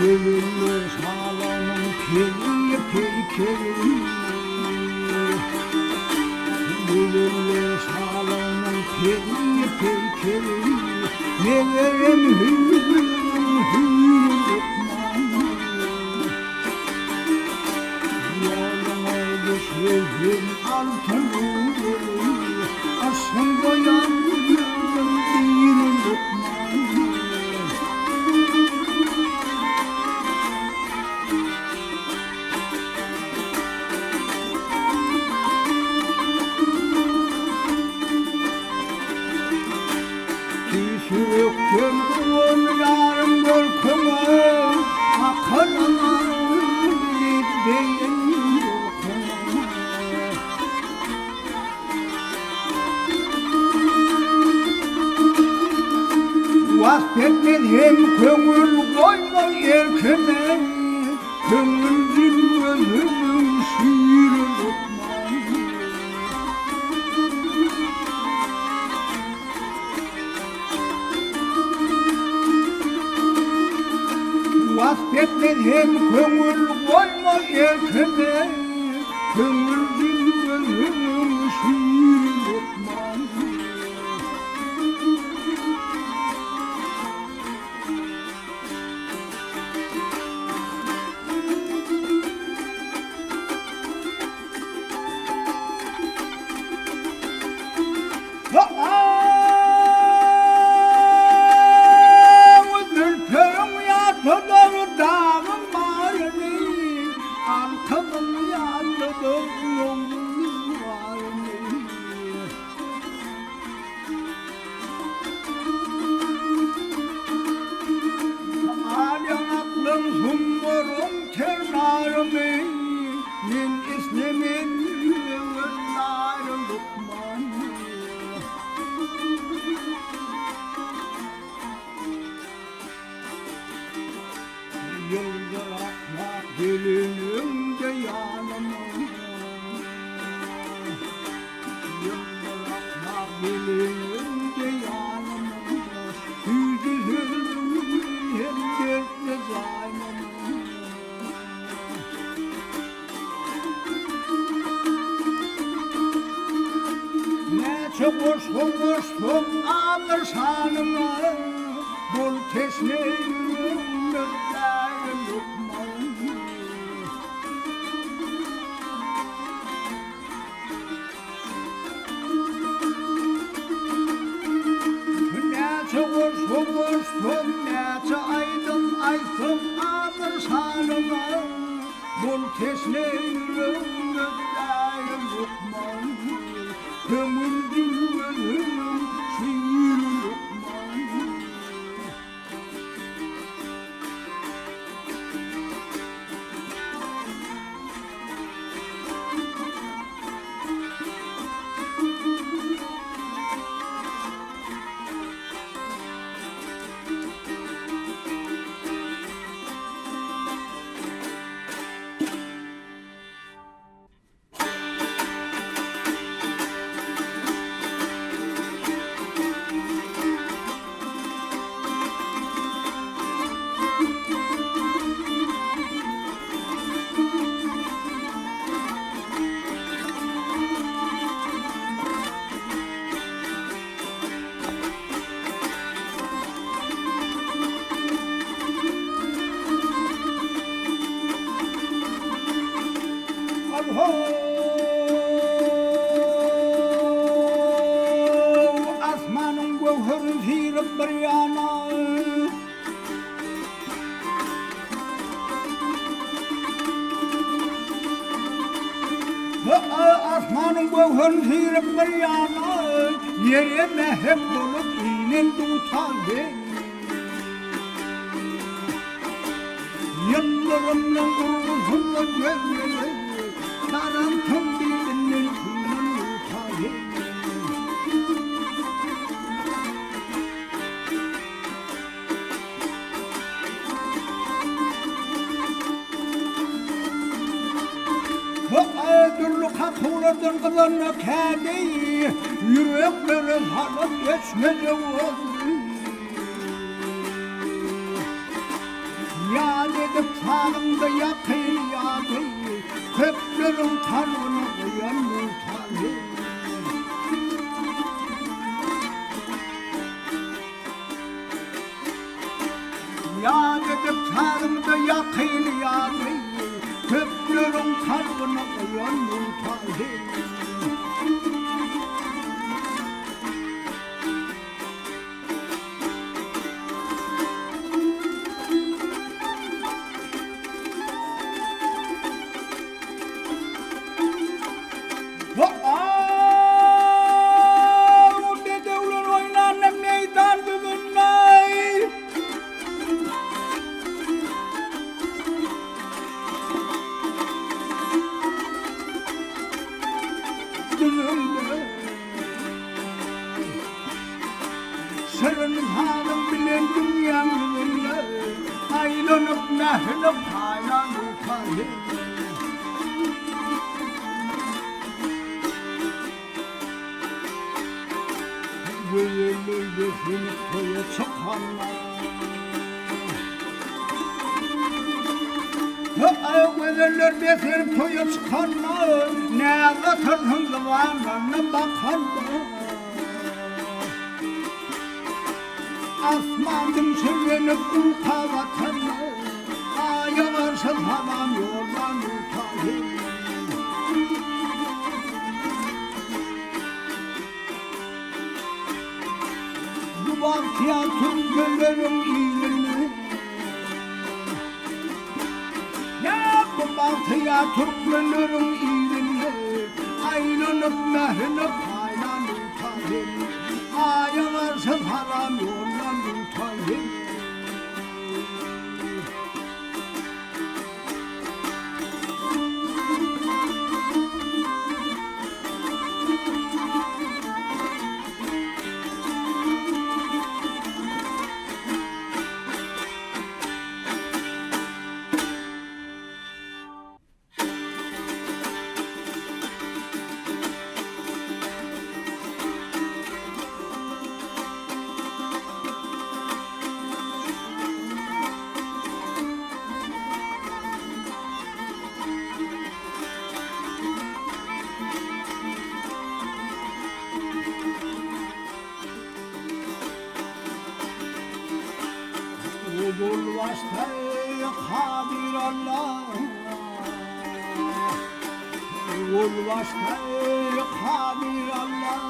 Gönüller sağlamın peyker Gönüller sağlamın peyker Neverim hüyüm Yoluna düşerim altın Asın boyan bir lokman Yüktüm yarım korkumu Akarana gitmeyin korkumu Vasfetmedim kömür koyma erkeme Kömürcün gözümün şiiri lokman Vasfetmedim kömür koyma erkeme Kömürcün gözümün şiiri lokman Yıldırakmak gülümde yanıma Yıldırakmak gülümde yanıma Yüzülürüm hem dertle zaynıma Ne çok hoşum alır sanıma Bol tesneyim Vursun nece aydım alır sanıma Bul tesneyim öptayım lokman Kömürdün gözümün şiiri lokman Asmanın gövheri zirip bir yana Asmanın gövheri zirip bir yana Yere mehep bulup inen tutar Yıldırımla uruzunla gözleri Darantım birinin kulunu yutar Ödürlü kakılardan kılanla kedi Yürekleri halat geçmece oldu Yani edip sağımda yakın yadı, köplerin karnını koyan muhtarı. Yad edip sağımda yakın yadı, köplerin karnını koyan muhtarı. Sırrın hanım bilen dünyanın aylanıp nehrini paylan utanır. Göğüllü gözünü koya çıkanlar Göğüller besir koya çıkanlar ne katırın kıvanlarına bakanlar. Asmandım sürünüp uka vatanı aya varsın halam yoldan utanır. Bu bakıya tüm göllerim iyilini ya bu bakıya tüm göllerim iyilini ayrılıp nehrini paylan utanır. Aya varsın haram yoldan utanır. Kul vastay hadir Allah, kul vastay hadir Allah,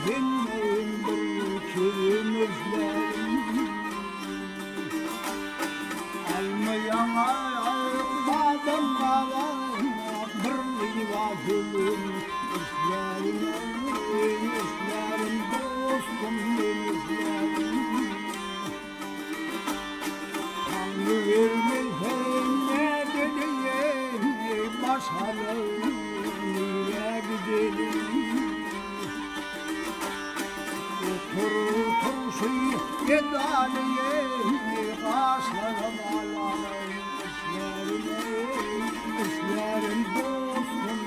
zinneyin bir kirmizlerim. Almayan ayak bazen kalan, bir livazılım işlerim, işlerim dostum işlerim. Vermeysen ne dediğin başarım nereye gidelim. Otur turşu yedaliye kaşlarım alalım. İşlerim dostum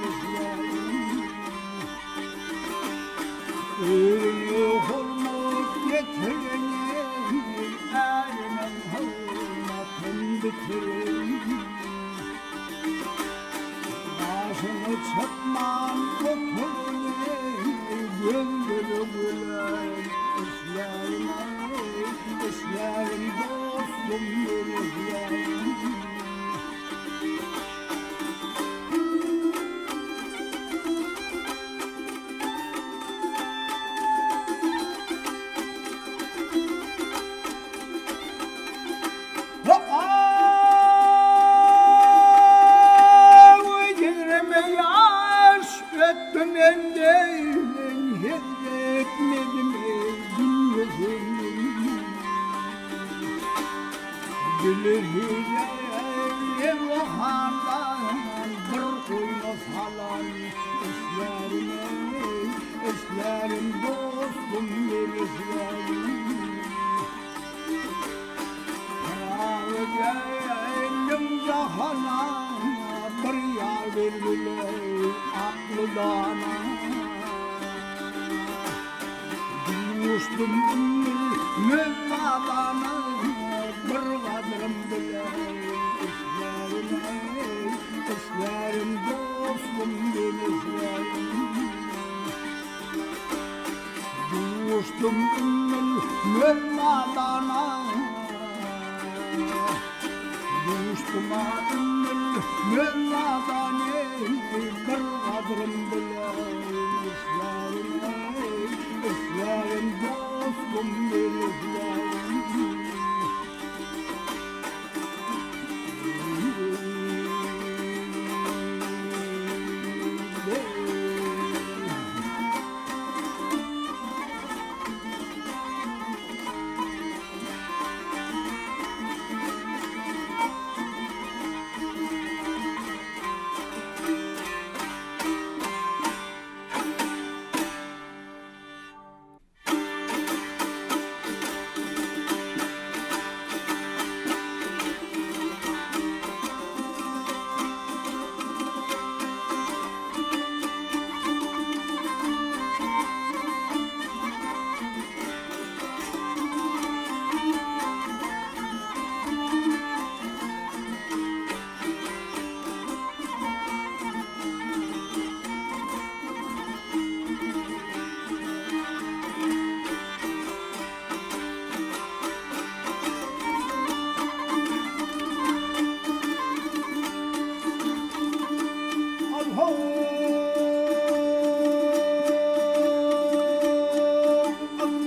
işlerim. Ölü olmak getireni elimin hırmatın bitirin. Başını çıkman oturun gönlünü gülen. İşlerim dostum işlerim. Gülüyle vahandan bir kuyla falan işlerim dostum işlerim. Karalı gönlüm cahana bir yar verdiler aklı dana. Düştüm mevladana bir vadır Dostlarım bilen işlerim dostum denizlerim Dostum ümmül mürmadana Dostuma ümmül mürmadane Bir kadrım bilen işlerim dostum denizlerim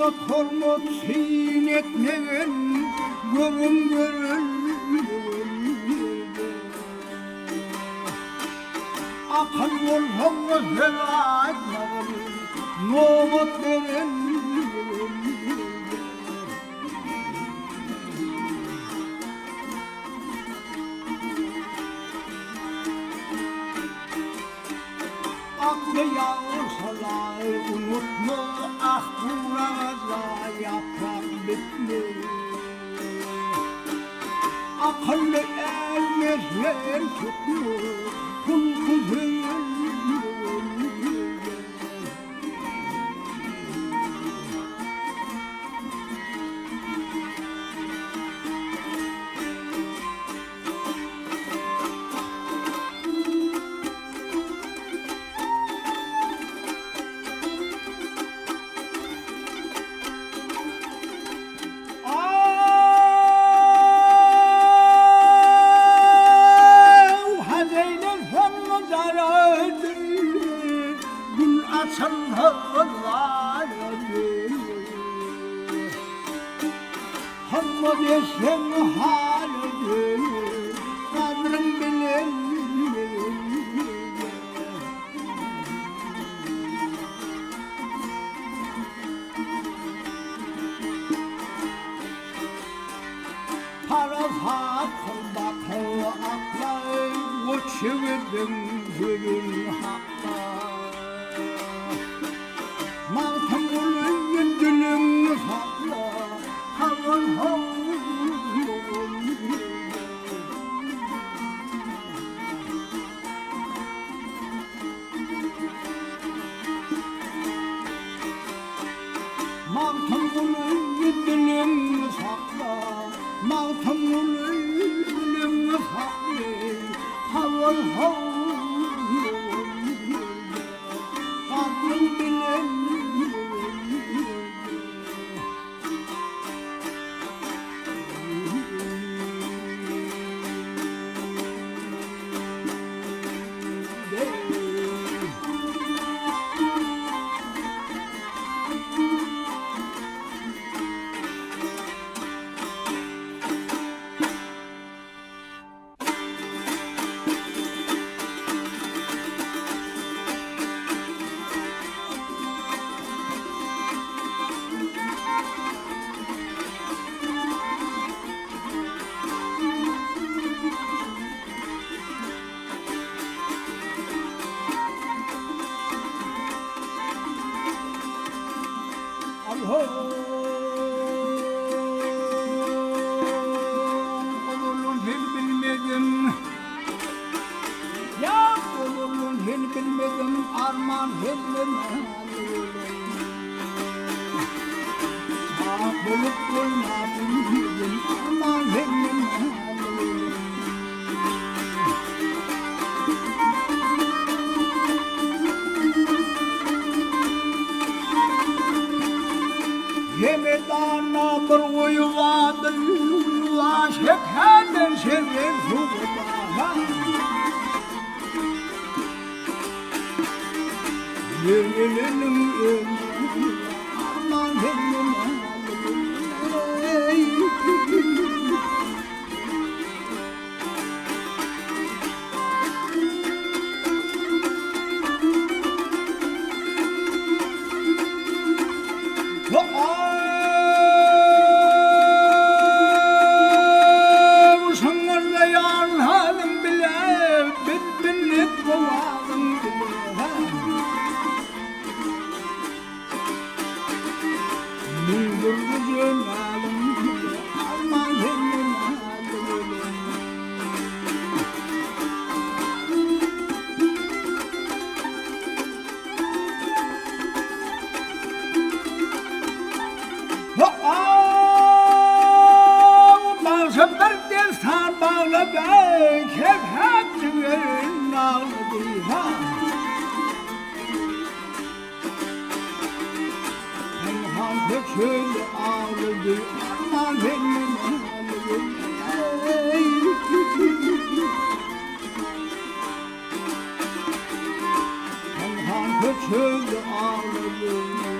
Allah hormat sinetmegen görün akıl olsa zevat nomat veren aklı yağırsalar unutma ah buraza yaprak bitme akıllı elmezler tutma kul kuzun Hamma desem halim kadrim bilen Parazat bakıl aklay uçuvidin gülün hakka Mağtamulun dülüm hakla Havun havun Mağtamulun dülüm hakla Mağtamulun dülüm hakla Havun havun Kadrim bilen Olurun hiç bilmedim Ya olurun hiç bilmedim Arman hillem Bulup koymadım Arman hillem Yemedana bir uyuvadır, uyuva şekerden şeker soğuğa. Yeğenim aman benim bu sanırda yan halim bile bitbinlik kovalım bile. Müldür gücün halim bile aman benim halim bile. Bağışa bir destan bağla ben hep hepsinin ağladı ha. Penhan köşül ağladı aman benim ağladı. Penhan köşül ağladı.